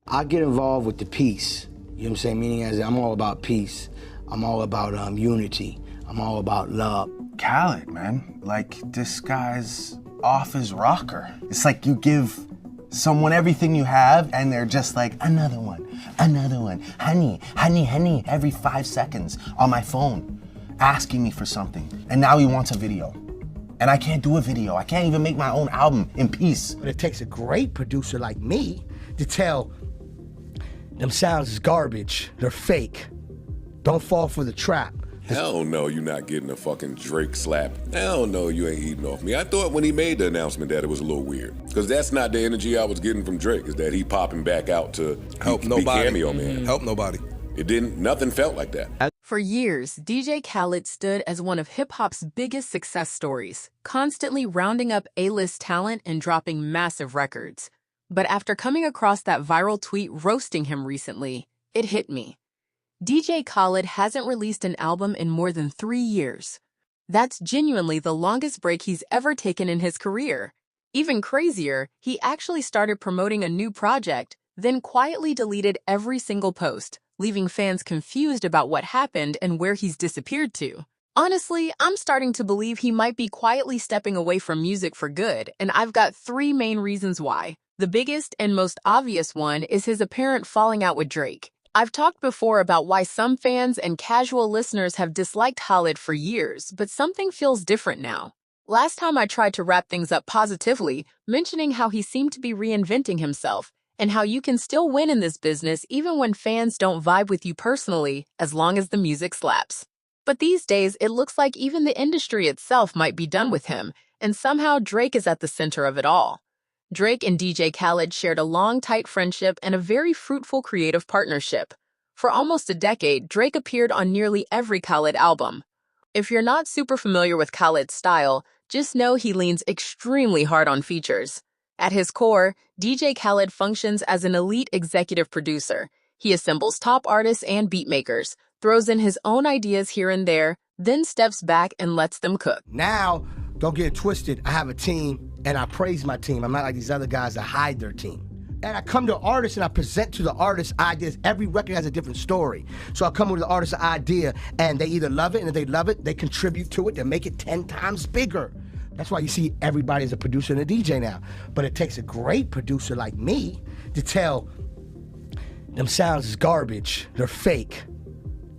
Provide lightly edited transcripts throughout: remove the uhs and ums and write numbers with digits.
I get involved with the peace. You know what I'm saying? Meaning as I'm all about peace. I'm all about unity. I'm all about love. Khaled, man, like this guy's off his rocker. It's like you give someone everything you have and they're just like, another one, honey, honey, honey, every 5 seconds on my phone, asking me for something. And now he wants a video. And I can't do a video. I can't even make my own album in peace. But it takes a great producer like me to tell them sounds is garbage, they're fake. Don't fall for the trap. Hell no, you're not getting a fucking Drake slap. Hell no, you ain't eating off me. I thought when he made the announcement that it was a little weird. Because that's not the energy I was getting from Drake, is that he popping back out to help be nobody. Cameo man. Help nobody. Nothing felt like that. For years, DJ Khaled stood as one of hip-hop's biggest success stories, constantly rounding up A-list talent and dropping massive records. But after coming across that viral tweet roasting him recently, it hit me. DJ Khaled hasn't released an album in more than 3 years. That's genuinely the longest break he's ever taken in his career. Even crazier, he actually started promoting a new project, then quietly deleted every single post, leaving fans confused about what happened and where he's disappeared to. Honestly, I'm starting to believe he might be quietly stepping away from music for good, and I've got 3 main reasons why. The biggest and most obvious one is his apparent falling out with Drake. I've talked before about why some fans and casual listeners have disliked Khaled for years, but something feels different now. Last time I tried to wrap things up positively, mentioning how he seemed to be reinventing himself, and how you can still win in this business even when fans don't vibe with you personally, as long as the music slaps. But these days, it looks like even the industry itself might be done with him, and somehow Drake is at the center of it all. Drake and DJ Khaled shared a long, tight friendship and a very fruitful creative partnership. For almost a decade, Drake appeared on nearly every Khaled album. If you're not super familiar with Khaled's style, just know he leans extremely hard on features. At his core, DJ Khaled functions as an elite executive producer. He assembles top artists and beatmakers, throws in his own ideas here and there, then steps back and lets them cook. Now, don't get it twisted, I have a team and I praise my team. I'm not like these other guys that hide their team. And I come to artists and I present to the artists ideas. Every record has a different story. So I come with the artist's idea and they either love it, and if they love it, they contribute to it, they make it 10 times bigger. That's why you see everybody is a producer and a DJ now. But it takes a great producer like me to tell them sounds is garbage, they're fake.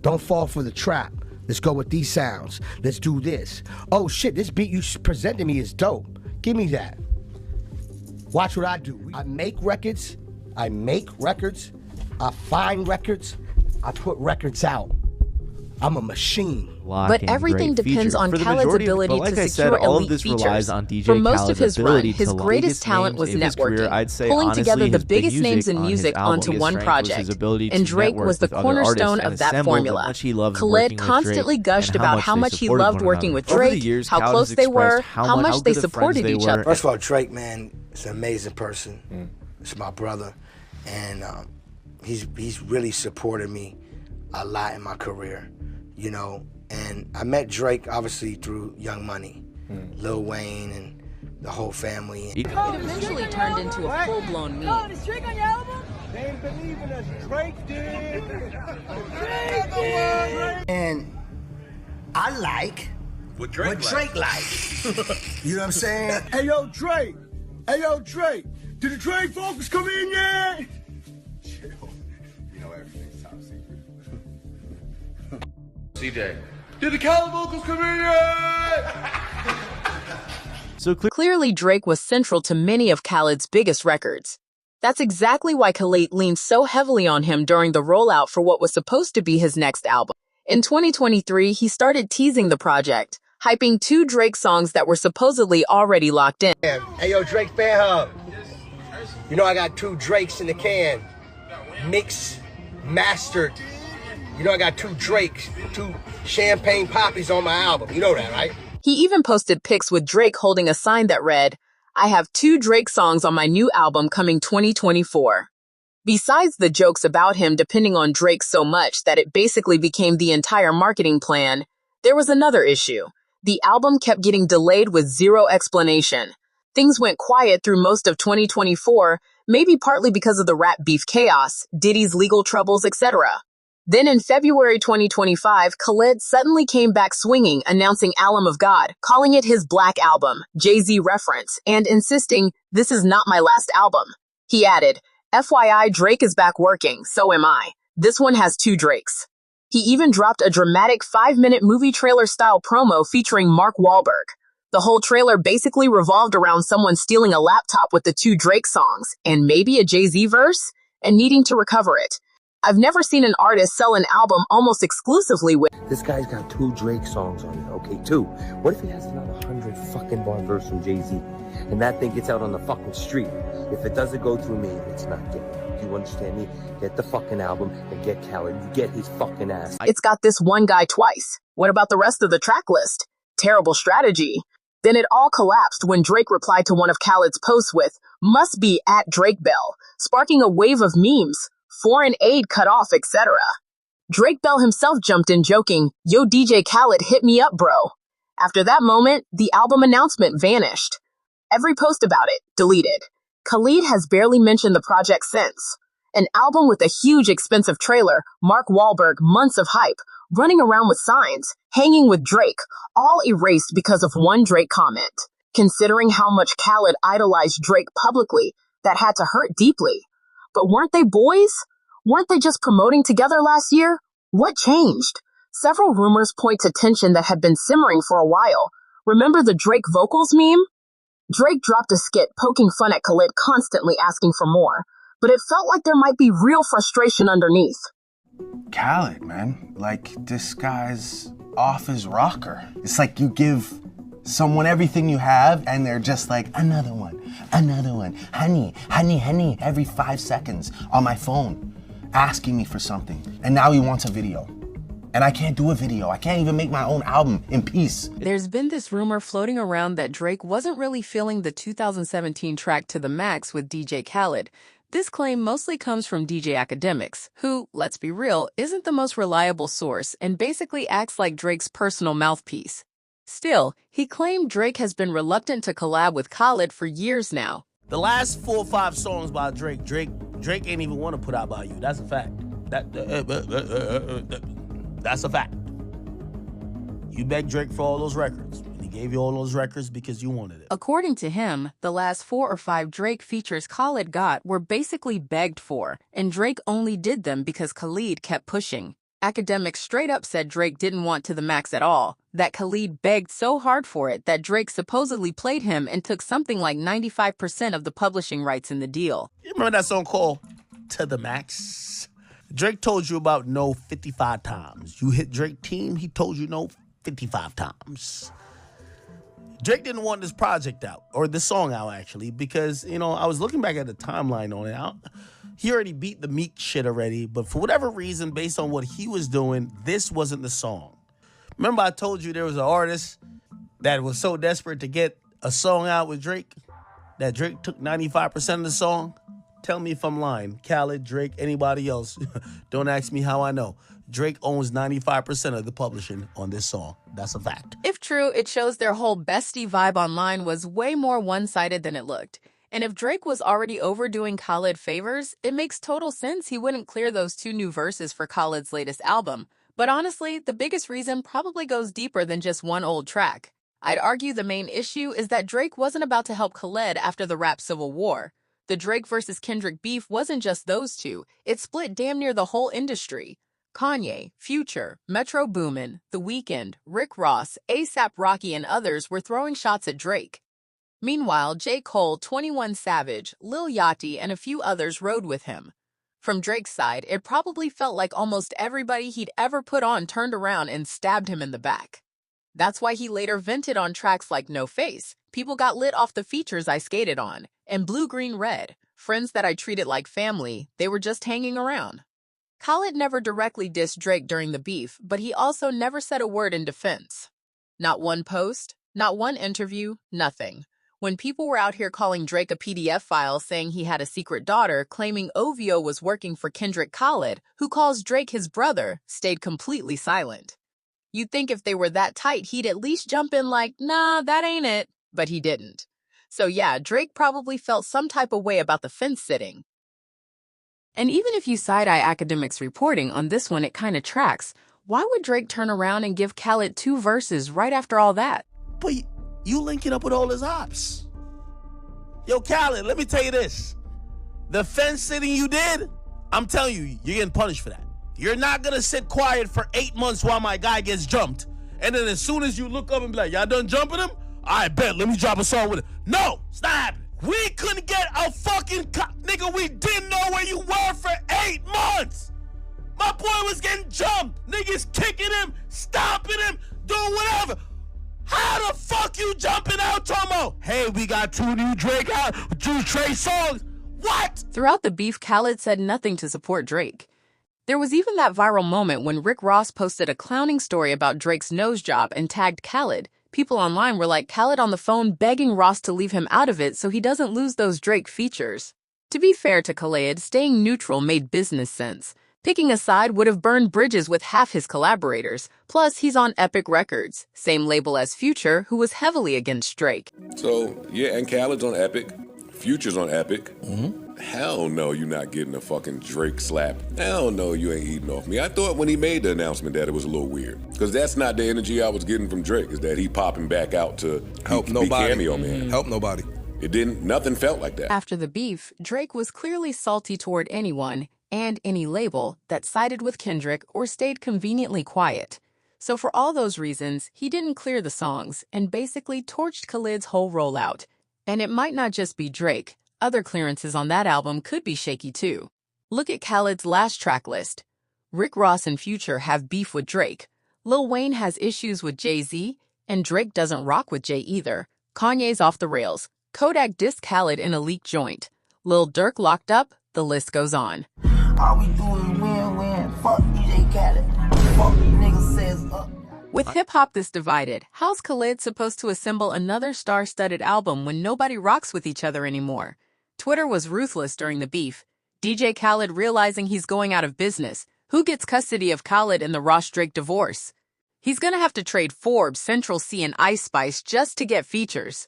Don't fall for the trap. Let's go with these sounds. Let's do this. Oh shit, this beat you presented me is dope. Give me that. Watch what I do. I make records, I find records, I put records out. I'm a machine. But everything depends on Khaled's ability to secure elite features. For most of his run, his greatest talent was networking, pulling together the biggest names in music onto one project. And Drake was the cornerstone of that formula. Khaled constantly gushed about how much he loved working with Drake, how close they were, how much they supported each other. First of all, Drake, man, is an amazing person. It's my brother, and he's really supported me a lot in my career. You know, and I met Drake obviously through Young Money, Lil Wayne, and the whole family. It eventually turned into a full-blown meme. Oh, is Drake on your album? They ain't believe in us. Drake did. Drake did. And I like what Drake likes. You know what I'm saying? Hey, yo, Drake. Hey, yo, Drake. Did the Drake vocals come in yet? Chill. You know everything's top secret. CJ, did the Khaled vocals come in yet? So clearly, Drake was central to many of Khaled's biggest records. That's exactly why Khaled leaned so heavily on him during the rollout for what was supposed to be his next album. In 2023, he started teasing the project, hyping 2 Drake songs that were supposedly already locked in. Hey, yo, Drake fan hub. You know I got 2 Drakes in the can. Mixed, mastered. You know I got 2 Drakes, 2 champagne poppies on my album. You know that, right? He even posted pics with Drake holding a sign that read, "I have 2 Drake songs on my new album coming 2024. Besides the jokes about him depending on Drake so much that it basically became the entire marketing plan, there was another issue. The album kept getting delayed with zero explanation. Things went quiet through most of 2024, maybe partly because of the rap beef chaos, Diddy's legal troubles, etc. Then in February 2025, Khaled suddenly came back swinging, announcing Alum of God, calling it his Black Album, Jay-Z reference, and insisting, "This is not my last album." He added, "FYI, Drake is back working, so am I. This one has 2 Drakes." He even dropped a dramatic 5-minute movie trailer-style promo featuring Mark Wahlberg. The whole trailer basically revolved around someone stealing a laptop with the 2 Drake songs, and maybe a Jay-Z verse, and needing to recover it. I've never seen an artist sell an album almost exclusively with... This guy's got 2 Drake songs on it, okay, 2. What if he has another 100 fucking bar verse from Jay-Z, and that thing gets out on the fucking street? If it doesn't go through me, it's not getting out. Do you understand me? Get the fucking album and get Khaled. Get his fucking ass. It's got this one guy twice. What about the rest of the track list? Terrible strategy. Then it all collapsed when Drake replied to one of Khaled's posts with, "Must be at Drake Bell," sparking a wave of memes. Foreign aid cut off, etc. Drake Bell himself jumped in joking, "Yo DJ Khaled, hit me up, bro." After that moment, the album announcement vanished. Every post about it, deleted. Khaled has barely mentioned the project since. An album with a huge expensive trailer, Mark Wahlberg, months of hype, running around with signs, hanging with Drake, all erased because of one Drake comment. Considering how much Khaled idolized Drake publicly, that had to hurt deeply. But weren't they boys? Weren't they just promoting together last year? What changed? Several rumors point to tension that had been simmering for a while. Remember the Drake vocals meme? Drake dropped a skit poking fun at Khaled, constantly asking for more. But it felt like there might be real frustration underneath. Khaled, man, like this guy's off his rocker. It's like you give someone everything you have and they're just like, another one, honey, every 5 seconds on my phone, asking me for something. And now he wants a video. And I can't do a video. I can't even make my own album in peace. There's been this rumor floating around that Drake wasn't really feeling the 2017 track To The Max with DJ Khaled. This claim mostly comes from DJ Academics, who, let's be real, isn't the most reliable source and basically acts like Drake's personal mouthpiece. Still, he claimed Drake has been reluctant to collab with Khaled for years now. The last 4 or 5 songs by Drake ain't even want to put out by you. That's a fact. That's a fact. You begged Drake for all those records, and he gave you all those records because you wanted it. According to him, the last 4 or 5 Drake features Khaled got were basically begged for, and Drake only did them because Khaled kept pushing. Academics straight up said Drake didn't want To The Max at all, that Khaled begged so hard for it that Drake supposedly played him and took something like 95% of the publishing rights in the deal. You remember that song called To The Max? Drake told you about no 55 times. You hit Drake team, he told you no 55 times. Drake didn't want this project out, or this song out actually, because, I was looking back at the timeline on it. He already beat the Meek shit already, but for whatever reason, based on what he was doing, this wasn't the song. Remember I told you there was an artist that was so desperate to get a song out with Drake that Drake took 95% of the song? Tell me if I'm lying. Khaled, Drake, anybody else. Don't ask me how I know. Drake owns 95% of the publishing on this song. That's a fact. If true, it shows their whole bestie vibe online was way more one-sided than it looked. And if Drake was already overdoing Khaled favors, it makes total sense he wouldn't clear those 2 new verses for Khaled's latest album. But honestly, the biggest reason probably goes deeper than just one old track. I'd argue the main issue is that Drake wasn't about to help Khaled after the rap civil war. The Drake versus Kendrick beef wasn't just those 2, it split damn near the whole industry. Kanye, Future, Metro Boomin, The Weeknd, Rick Ross, A$AP Rocky, and others were throwing shots at Drake. Meanwhile, J. Cole, 21 Savage, Lil Yachty, and a few others rode with him. From Drake's side, it probably felt like almost everybody he'd ever put on turned around and stabbed him in the back. That's why he later vented on tracks like No Face, People Got Lit Off the Features I Skated On, and Blue Green Red, Friends That I Treated Like Family, They Were Just Hanging Around. Khaled never directly dissed Drake during the beef, but he also never said a word in defense. Not one post, not one interview, nothing. When people were out here calling Drake a PDF file saying he had a secret daughter, claiming OVO was working for Kendrick, Khaled, who calls Drake his brother, stayed completely silent. You'd think if they were that tight, he'd at least jump in like, nah, that ain't it. But he didn't. So yeah, Drake probably felt some type of way about the fence sitting. And even if you side-eye academics reporting, on this one it kinda tracks. Why would Drake turn around and give Khaled 2 verses right after all that? But you linking up with all his ops. Yo, Khaled, let me tell you this. The fence sitting you did, I'm telling you, you're getting punished for that. You're not gonna sit quiet for 8 months while my guy gets jumped. And then as soon as you look up and be like, y'all done jumping him? I bet, let me drop a song with it. No, it's not happening. We couldn't get a fucking nigga, we didn't know where you were for 8 months. My boy was getting jumped. Niggas kicking him, stomping him, doing whatever. How the fuck you jumping out, Tomo? Hey, we got 2 new Drake out, 2 Trey songs. What? Throughout the beef, Khaled said nothing to support Drake. There was even that viral moment when Rick Ross posted a clowning story about Drake's nose job and tagged Khaled. People online were like, Khaled on the phone begging Ross to leave him out of it so he doesn't lose those Drake features. To be fair to Khaled, staying neutral made business sense. Picking a side would have burned bridges with half his collaborators. Plus, he's on Epic Records, same label as Future, who was heavily against Drake. So, yeah, and Khaled's on Epic. Future's on Epic. Hell no, you're not getting a fucking Drake slap. Hell no, you ain't eating off me. I thought when he made the announcement that it was a little weird. Because that's not the energy I was getting from Drake, is that he popping back out to Help be nobody. cameo man. Help nobody. It didn't, nothing felt like that. After the beef, Drake was clearly salty toward anyone and any label that sided with Kendrick or stayed conveniently quiet. So for all those reasons, he didn't clear the songs and basically torched Khaled's whole rollout. And it might not just be Drake. Other clearances on that album could be shaky too. Look at Khaled's last track list. Rick Ross and Future have beef with Drake. Lil Wayne has issues with Jay-Z, and Drake doesn't rock with Jay either. Kanye's off the rails. Kodak dissed Khaled in a leaked joint. Lil Durk locked up. The list goes on. All we do is win-win. Fuck DJ Khaled. Fuck nigga says up. With hip-hop this divided, how's Khaled supposed to assemble another star-studded album when nobody rocks with each other anymore? Twitter was ruthless during the beef. DJ Khaled realizing he's going out of business. Who gets custody of Khaled in the Ross-Drake divorce? He's gonna have to trade Forbes, Central C, and Ice Spice just to get features.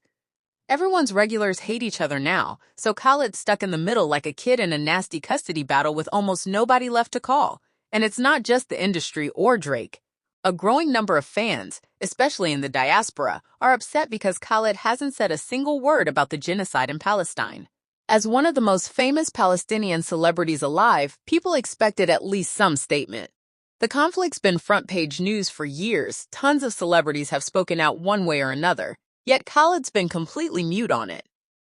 Everyone's regulars hate each other now, so Khaled's stuck in the middle like a kid in a nasty custody battle with almost nobody left to call. And it's not just the industry or Drake. A growing number of fans, especially in the diaspora, are upset because Khaled hasn't said a single word about the genocide in Palestine. As one of the most famous Palestinian celebrities alive, people expected at least some statement. The conflict's been front-page news for years. Tons of celebrities have spoken out one way or another. Yet Khaled's been completely mute on it.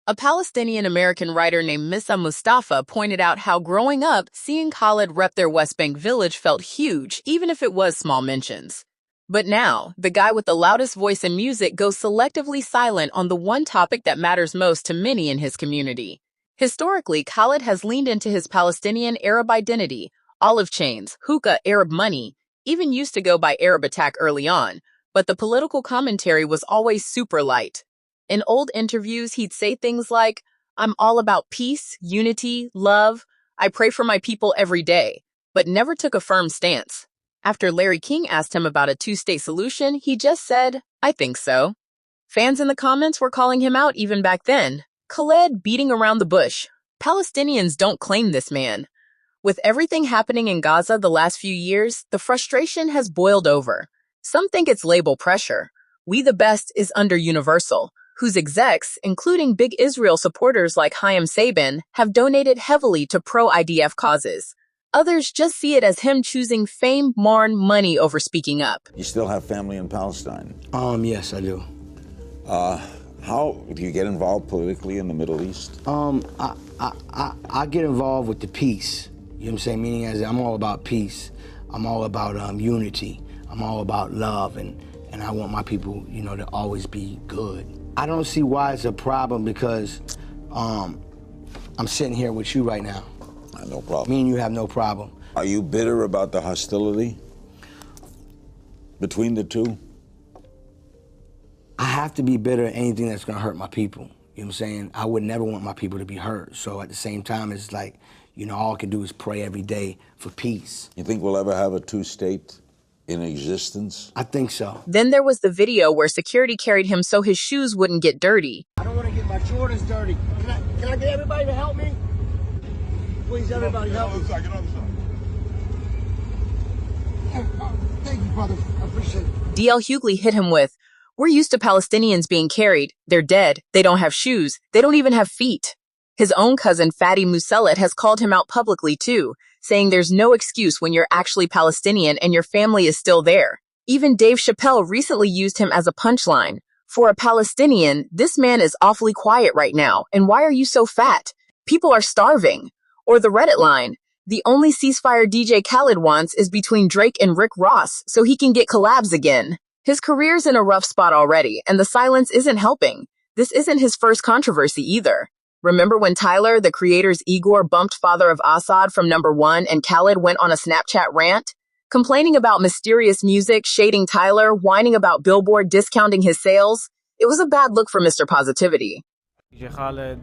A Palestinian-American writer named Missa Mustafa pointed out how growing up, seeing Khaled rep their West Bank village felt huge, even if it was small mentions. But now, the guy with the loudest voice in music goes selectively silent on the one topic that matters most to many in his community. Historically, Khaled has leaned into his Palestinian Arab identity, olive chains, hookah, Arab money, even used to go by Arab Attack early on, but the political commentary was always super light. In old interviews, he'd say things like, "I'm all about peace, unity, love. I pray for my people every day," but never took a firm stance. After Larry King asked him about a two-state solution, he just said, "I think so." Fans in the comments were calling him out even back then. Khaled beating around the bush. Palestinians don't claim this man. With everything happening in Gaza the last few years, the frustration has boiled over. Some think it's label pressure. We the Best is under Universal, whose execs, including big Israel supporters like Chaim Saban, have donated heavily to pro-IDF causes. Others just see it as him choosing fame, marn, money over speaking up. You still have family in Palestine? Yes, I do. How do you get involved politically in the Middle East? I get involved with the peace. You know what I'm saying? Meaning as I'm all about peace. I'm all about unity. I'm all about love, and I want my people, to always be good. I don't see why it's a problem because I'm sitting here with you right now. No problem. Me and you have no problem. Are you bitter about the hostility between the two? I have to be bitter at anything that's gonna hurt my people. You know what I'm saying? I would never want my people to be hurt. So at the same time, it's like, all I can do is pray every day for peace. You think we'll ever have a two-state in existence? I think so. Then there was the video where security carried him so his shoes wouldn't get dirty. I don't want to get my Jordan's dirty. Can I get everybody to help me? Please, everybody help me. Get on the side. Thank you, brother. I appreciate it. D.L. Hughley hit him with, "We're used to Palestinians being carried. They're dead. They don't have shoes. They don't even have feet." His own cousin, Fadi Musellat, has called him out publicly, too, saying there's no excuse when you're actually Palestinian and your family is still there. Even Dave Chappelle recently used him as a punchline. "For a Palestinian, this man is awfully quiet right now, and why are you so fat? People are starving." Or the Reddit line, "The only ceasefire DJ Khaled wants is between Drake and Rick Ross, so he can get collabs again." His career's in a rough spot already, and the silence isn't helping. This isn't his first controversy either. Remember when Tyler, the Creator's Igor, bumped Father of Assad from #1 and Khaled went on a Snapchat rant? Complaining about mysterious music, shading Tyler, whining about Billboard discounting his sales? It was a bad look for Mr. Positivity. DJ Khaled,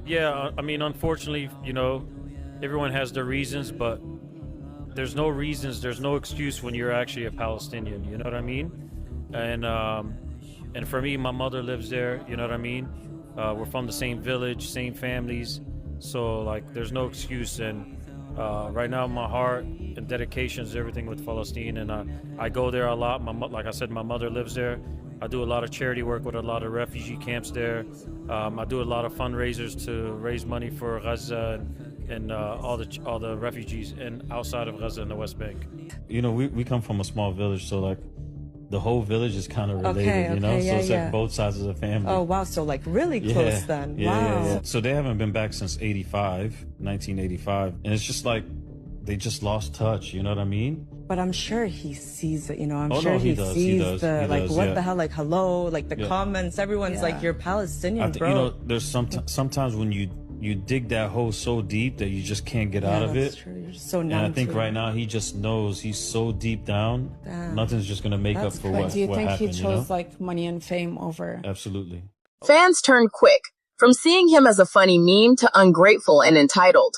yeah, I mean, unfortunately, everyone has their reasons, but there's no reasons, there's no excuse when you're actually a Palestinian, you know what I mean? And for me, my mother lives there, you know what I mean? We're from the same village, same families, so like there's no excuse. And right now my heart and dedication is everything with Palestine, and I go there a lot. Like I said, my mother lives there. I do a lot of charity work with a lot of refugee camps there. I do a lot of fundraisers to raise money for Gaza and all the refugees and outside of Gaza in the West Bank. We come from a small village, so like the whole village is kind of related, so it's like both sides of the family. Oh, wow. So like really close then. Wow. Yeah. So they haven't been back since 1985. And it's just like they just lost touch, you know what I mean? But I'm sure he sees it, I'm Oh, sure no, he does. sees does. the, He like, does, what the hell, like, hello, like the comments, everyone's like, you're Palestinian, bro. There's sometimes when you dig that hole so deep that you just can't get out of it. True. You're just so And numb I think to it. right now he just knows he's so deep down, nothing's just gonna make up for what happened. Do you think he chose like money and fame over? Absolutely. Fans turned quick, from seeing him as a funny meme to ungrateful and entitled.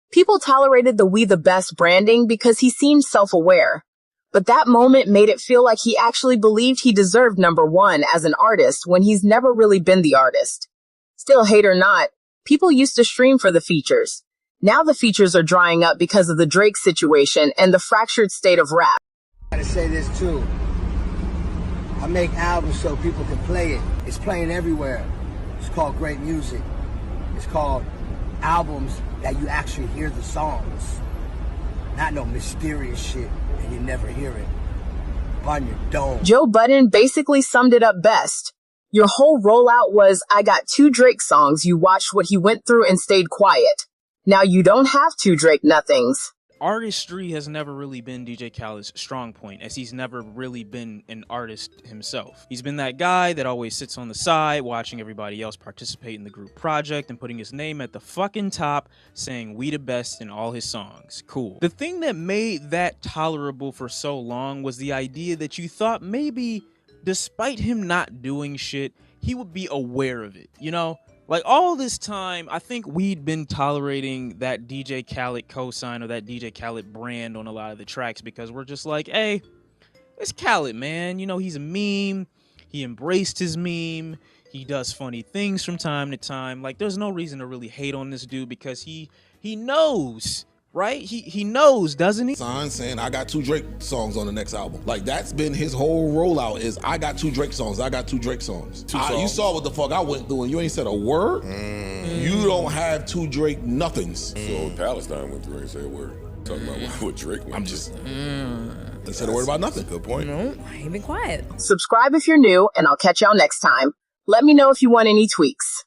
People tolerated the We the Best branding because he seemed self-aware. But that moment made it feel like he actually believed he deserved #1 as an artist when he's never really been the artist. Still, hate or not, people used to stream for the features. Now the features are drying up because of the Drake situation and the fractured state of rap. I gotta say this too. I make albums so people can play it. It's playing everywhere. It's called great music. It's called albums that you actually hear the songs. Not no mysterious shit and you never hear it. On your dome. Joe Budden basically summed it up best. Your whole rollout was, I got 2 Drake songs, you watched what he went through and stayed quiet. Now you don't have 2 Drake nothings. Artistry has never really been DJ Khaled's strong point, as he's never really been an artist himself. He's been that guy that always sits on the side, watching everybody else participate in the group project and putting his name at the fucking top, saying we the best in all his songs. Cool. The thing that made that tolerable for so long was the idea that you thought maybe, despite him not doing shit, he would be aware of it, Like all this time, I think we'd been tolerating that DJ Khaled cosign or that DJ Khaled brand on a lot of the tracks because we're just like, hey, it's Khaled, man. He's a meme. He embraced his meme. He does funny things from time to time. Like, there's no reason to really hate on this dude because he knows, right? He knows, doesn't he? Sign saying, I got 2 Drake songs on the next album. Like, that's been his whole rollout is, I got 2 Drake songs. I got 2 Drake songs. You saw what the fuck I went through and you ain't said a word? You don't have 2 Drake nothings. So Palestine went through and said a word. Talking about what Drake went I'm just... They said a word about nothing. Good point. No, he been quiet. Subscribe if you're new, and I'll catch y'all next time. Let me know if you want any tweaks.